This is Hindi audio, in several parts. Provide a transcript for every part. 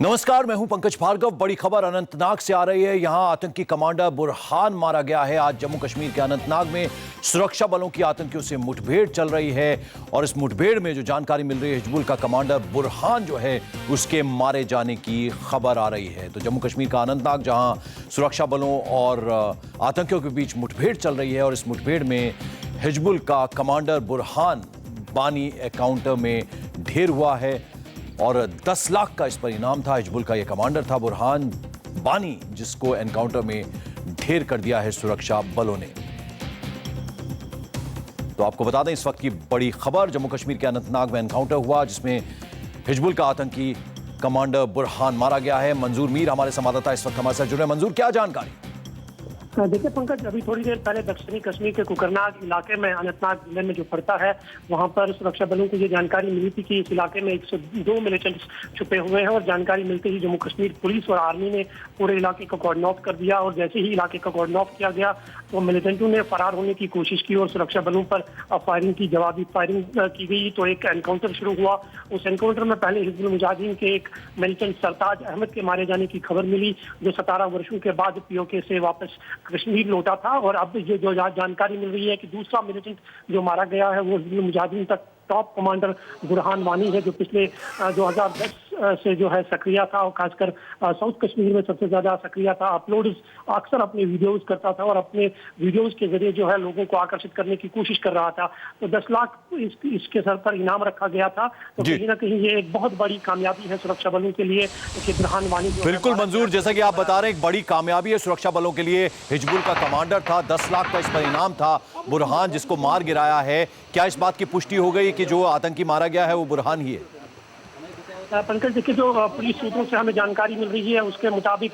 नमस्कार, मैं हूं पंकज भार्गव। बड़ी खबर अनंतनाग से आ रही है। यहां आतंकी कमांडर बुरहान मारा गया है। आज जम्मू कश्मीर के अनंतनाग में सुरक्षा बलों की आतंकियों से मुठभेड़ चल रही है और इस मुठभेड़ में जो जानकारी मिल रही है, हिजबुल का कमांडर बुरहान जो है उसके मारे जाने की खबर आ रही है। तो जम्मू कश्मीर का अनंतनाग, जहां सुरक्षा बलों और आतंकियों के बीच मुठभेड़ चल रही है और इस मुठभेड़ में हिजबुल का कमांडर बुरहान बानी एनकाउंटर में ढेर हुआ है और 10 लाख का इस पर इनाम था। हिजबुल का यह कमांडर था बुरहान बानी, जिसको एनकाउंटर में ढेर कर दिया है सुरक्षा बलों ने। तो आपको बता दें, इस वक्त की बड़ी खबर, जम्मू कश्मीर के अनंतनाग में एनकाउंटर हुआ जिसमें हिजबुल का आतंकी कमांडर बुरहान मारा गया है। मंजूर मीर हमारे संवाददाता इस वक्त हमारे साथ जुड़े। मंजूर, क्या जानकारी? देखिए पंकज, अभी थोड़ी देर पहले दक्षिणी कश्मीर के कुकरनाग इलाके में, अनंतनाग जिले में जो पड़ता है, वहां पर सुरक्षा बलों को ये जानकारी मिली थी कि इस इलाके में 102 मिलिटेंट्स छुपे हुए हैं और जानकारी मिलते ही जम्मू कश्मीर पुलिस और आर्मी ने पूरे इलाके को कॉर्डन ऑफ कर दिया। और जैसे ही इलाके का कॉर्डन ऑफ किया गया तो मिलिटेंटों ने फरार होने की कोशिश की और सुरक्षा बलों पर फायरिंग की, जवाबी फायरिंग की गई। तो एक एनकाउंटर शुरू हुआ। उस एनकाउंटर में पहले हिजबुल मुजाहिदीन के एक मिलिटेंट सरताज अहमद के मारे जाने की खबर मिली, जो 17 वर्षों के बाद पीओके से वापस कश्मीर लौटा था। और अब ये जो जानकारी मिल रही है कि दूसरा मिलिटेंट जो मारा गया है वो हिजबुल मुजाहिदीन तक टॉप कमांडर बुरहान वानी है, जो पिछले 2010 से जो है सक्रिय था और खासकर साउथ कश्मीर में सबसे ज्यादा सक्रिय था। अपलोड अक्सर अपने वीडियोस करता था और अपने वीडियोस के जरिए जो है लोगों को आकर्षित करने की कोशिश कर रहा था। तो 10 लाख इसके सर पर इनाम रखा गया था। तो कहीं ना कहीं ये एक बहुत बड़ी कामयाबी है सुरक्षा बलों के लिए कि बुरहान वानी। बिल्कुल मंजूर, जैसा कि आप बता रहे हैं, एक बड़ी कामयाबी है सुरक्षा बलों के लिए। हिजबुल का कमांडर था, 10 लाख का इस पर इनाम था। बुरहान जिसको मार गिराया है, क्या इस बात की पुष्टि हो गई कि जो आतंकी मारा गया है वो बुरहान ही है? पंकज, देखिए, जो पुलिस सूत्रों से हमें जानकारी मिल रही है उसके मुताबिक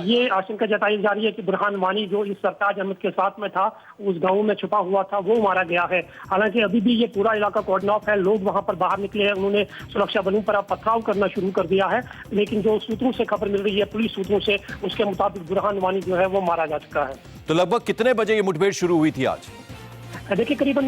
ये आशंका जताई जा रही है कि बुरहान वानी जो इस सरताज अहमद के साथ में था, उस गांव में छुपा हुआ था, वो मारा गया है। हालांकि अभी भी ये पूरा इलाका कॉर्डन ऑफ है, लोग वहां पर बाहर निकले हैं, उन्होंने सुरक्षा बलों पर पथराव करना शुरू कर दिया है। लेकिन जो सूत्रों से खबर मिल रही है, पुलिस सूत्रों से, उसके मुताबिक बुरहान वानी जो है वो मारा जा चुका है। तो लगभग कितने बजे ये मुठभेड़ शुरू हुई थी आज? देखिए, करीबन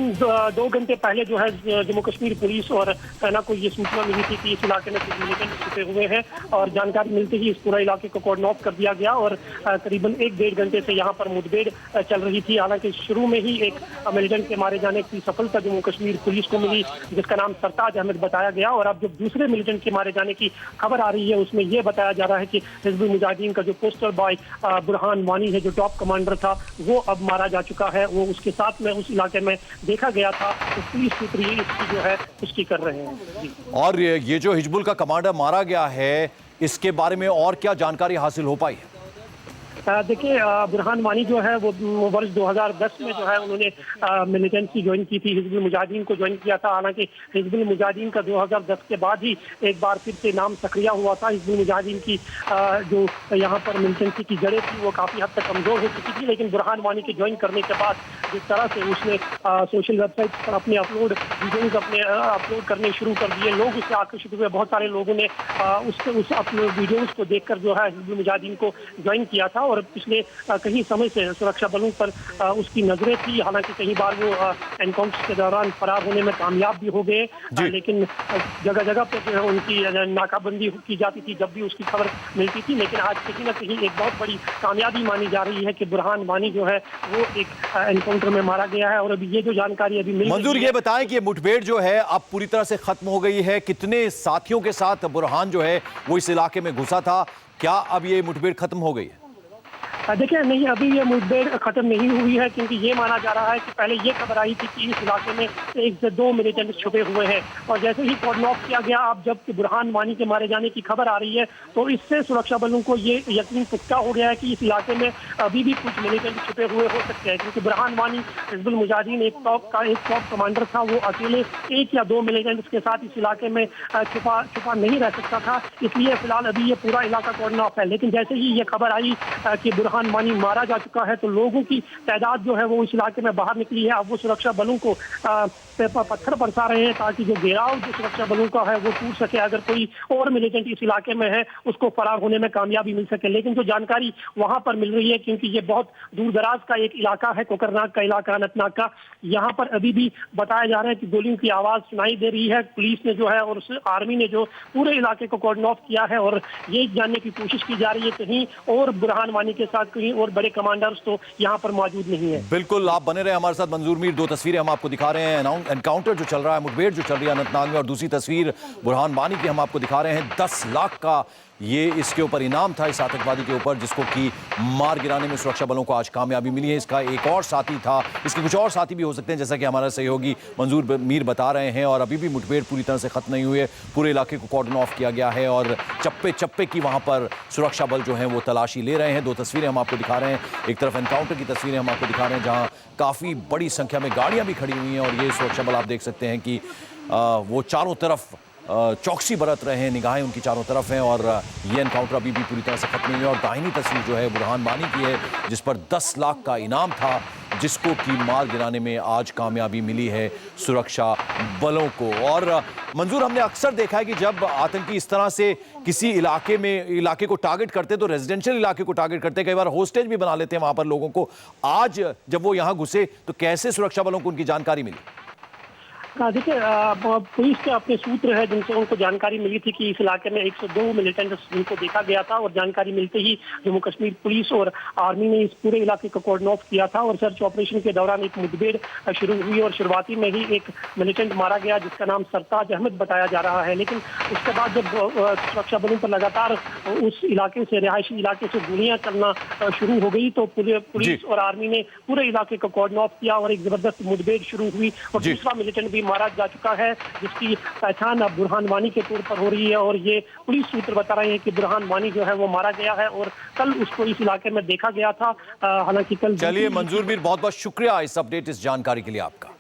2 घंटे पहले जो है जम्मू कश्मीर पुलिस और सेना को ये सूचना मिली थी कि इस इलाके में कुछ मिलिटेंट छुपे हुए हैं और जानकारी मिलते ही इस पूरा इलाके को कॉर्डन ऑफ कर दिया गया और करीबन 1-1.5 घंटे से यहाँ पर मुठभेड़ चल रही थी। हालांकि शुरू में ही एक मिलिटेंट के मारे जाने की सफलता जम्मू कश्मीर पुलिस को मिली, जिसका नाम सरताज अहमद बताया गया। और अब जब दूसरे मिलिटेंट के मारे जाने की खबर आ रही है, उसमें यह बताया जा रहा है कि हिजबुल मुजाहिदीन का जो पोस्टर बॉय बुरहान वानी है, जो टॉप कमांडर था, वो अब मारा जा चुका है। वो उसके साथ में उस इलाके में देखा गया था। तो पुलिस सूत्र इसकी जो है पुष्टि कर रहे हैं। और ये जो हिजबुल का कमांडर मारा गया है, इसके बारे में और क्या जानकारी हासिल हो पाई है? देखिए, बुरहान वानी जो है वो वर्ष 2010 में जो है उन्होंने मिलिटेंसी ज्वाइन की थी, हिजबुल मुजाहिदीन को ज्वाइन किया था। हालांकि हिजबुल मुजाहिदीन का 2010 के बाद ही एक बार फिर से नाम सक्रिय हुआ था। हिजबुल मुजाहिदीन की जो यहाँ पर मिलिटेंसी की जड़ें थी वो काफी हद तक कमजोर हो चुकी थी। लेकिन बुरहान वानी के ज्वाइन करने के बाद जिस तरह से उसने सोशल वेबसाइट पर अपने वीडियोज अपलोड करने शुरू कर दिए, लोग उससे आकर्षित हुए। बहुत सारे लोगों ने उस अपने वीडियोज को देखकर जो है हिजबुल मुजाहिदीन को ज्वाइन किया था और पिछले कई समय से सुरक्षा बलों पर उसकी नजरें थी। हालांकि कई बार वो एनकाउंटर के दौरान फरार होने में कामयाब भी हो गए, लेकिन जगह जगह पे जो है उनकी नाकाबंदी की जाती थी जब भी उसकी खबर मिलती थी। लेकिन आज कहीं ना कहीं एक बहुत बड़ी कामयाबी मानी जा रही है कि बुरहान वानी जो है वो एक एनकाउंटर में मारा गया है। और अभी ये जो जानकारी अभी मिली, मंजूर, ये बताएं कि ये मुठभेड़ जो है अब पूरी तरह से खत्म हो गई है? कितने साथियों के साथ बुरहान जो है वो इस इलाके में घुसा था? क्या अब ये मुठभेड़ खत्म हो गई है? देखिए, नहीं, अभी ये मुठभेड़ खत्म नहीं हुई है, क्योंकि ये माना जा रहा है कि पहले ये खबर आई थी कि इस इलाके में 1 से 2 मिलिटेंट छुपे हुए हैं। और जैसे ही कॉर्डन ऑफ किया गया, अब जब बुरहान वानी के मारे जाने की खबर आ रही है, तो इससे सुरक्षा बलों को ये यकीन पुख्ता हो गया है कि इस इलाके में अभी भी कुछ मिलिटेंट छुपे हुए हो सकते हैं। क्योंकि बुरहान वानी हिजबुल मुजाहिदीन एक टॉप कमांडर था, वो अकेले 1 या 2 मिलिटेंट्स के साथ इस इलाके में छुपा नहीं रह सकता था। इसलिए फिलहाल अभी ये पूरा इलाका कॉर्डन ऑफ है। लेकिन जैसे ही ये खबर आई कि बुरहान वानी मारा जा चुका है। तो लोगों की तादाद जो है वो इस इलाके में बाहर निकली है। अब वो सुरक्षा बलों को पत्थर बरसा रहे हैं ताकि जो घेराव जो सुरक्षा बलों का है वो टूट सके। अगर कोई और मिलिटेंट इस इलाके में है उसको फरार होने में कामयाबी मिल सके। लेकिन जो जानकारी वहां पर मिल रही है, क्योंकि ये बहुत दूर दराज का एक इलाका है, कोकरनाग का इलाका, अनंतनाग का, यहाँ पर अभी भी बताया जा रहा है कि गोलियों की आवाज सुनाई दे रही है। पुलिस ने जो है और आर्मी ने जो पूरे इलाके को कॉर्डन ऑफ किया है और ये जानने की कोशिश की जा रही है कहीं और बुरहान वानी के साथ कहीं और बड़े कमांडर्स तो यहाँ पर मौजूद नहीं है। बिल्कुल, आप बने रहे हमारे साथ मंजूर मीर। दो तस्वीरें हम आपको दिखा रहे हैं, एनकाउंटर जो चल रहा है, मुठभेड़ जो चल रही है अनंतनाग में, और दूसरी तस्वीर बुरहान वानी की हम आपको दिखा रहे हैं। 10 लाख का ये इसके ऊपर इनाम था, इस आतंकवादी के ऊपर, जिसको कि मार गिराने में सुरक्षा बलों को आज कामयाबी मिली है। इसका एक और साथी था, इसके कुछ और साथी भी हो सकते हैं, जैसा कि हमारा सहयोगी मंजूर मीर बता रहे हैं। और अभी भी मुठभेड़ पूरी तरह से खत्म नहीं हुई है, पूरे इलाके को कॉर्डन ऑफ किया गया है और चप्पे चप्पे की वहां पर सुरक्षा बल जो है वो तलाशी ले रहे हैं। दो तस्वीरें हम आपको दिखा रहे हैं, एक तरफ एनकाउंटर की तस्वीरें हम आपको दिखा रहे हैं जहां काफी बड़ी संख्या में गाड़ियां भी खड़ी हुई हैं और ये सुरक्षा बल आप देख सकते हैं कि वो चारों तरफ चौकसी बरत रहे हैं, निगाहें उनकी चारों तरफ हैं। और ये एनकाउंटर अभी भी पूरी तरह से खत्म नहीं है। और दाहिनी तस्वीर जो है बुरहान वानी की है, जिस पर 10 लाख का इनाम था, जिसको कि मार गिराने में आज कामयाबी मिली है सुरक्षा बलों को। और मंजूर, हमने अक्सर देखा है कि जब आतंकी इस तरह से किसी इलाके को टारगेट करते तो रेजिडेंशियल इलाके को टारगेट करते, कई बार होस्टेज भी बना लेते हैं वहां पर लोगों को। आज जब वो यहां घुसे तो कैसे सुरक्षा बलों को उनकी जानकारी मिली? देखिए, पुलिस के अपने सूत्र है जिनसे उनको जानकारी मिली थी कि इस इलाके में 102 मिलिटेंट्स जिनको देखा गया था और जानकारी मिलते ही जम्मू कश्मीर पुलिस और आर्मी ने इस पूरे इलाके को कॉर्डन ऑफ किया था और सर्च ऑपरेशन के दौरान एक मुठभेड़ शुरू हुई और शुरुआती में ही एक मिलिटेंट मारा गया जिसका नाम सरताज अहमद बताया जा रहा है। लेकिन उसके बाद जब सुरक्षा बलों पर लगातार उस इलाके से, रिहायशी इलाके से गोलियां चलना शुरू हो गई तो पुलिस और आर्मी ने पूरे इलाके को कॉर्डन ऑफ किया और एक जबरदस्त मुठभेड़ शुरू हुई और दूसरा मिलिटेंट भी मारा जा चुका है जिसकी पहचान अब बुरहान वानी के तौर पर हो रही है। और ये पुलिस सूत्र बता रहे हैं कि बुरहान वानी जो है वो मारा गया है और कल उसको इस इलाके में देखा गया था। हालांकि कल। चलिए मंजूर मीर, बहुत बहुत शुक्रिया इस अपडेट, इस जानकारी के लिए आपका।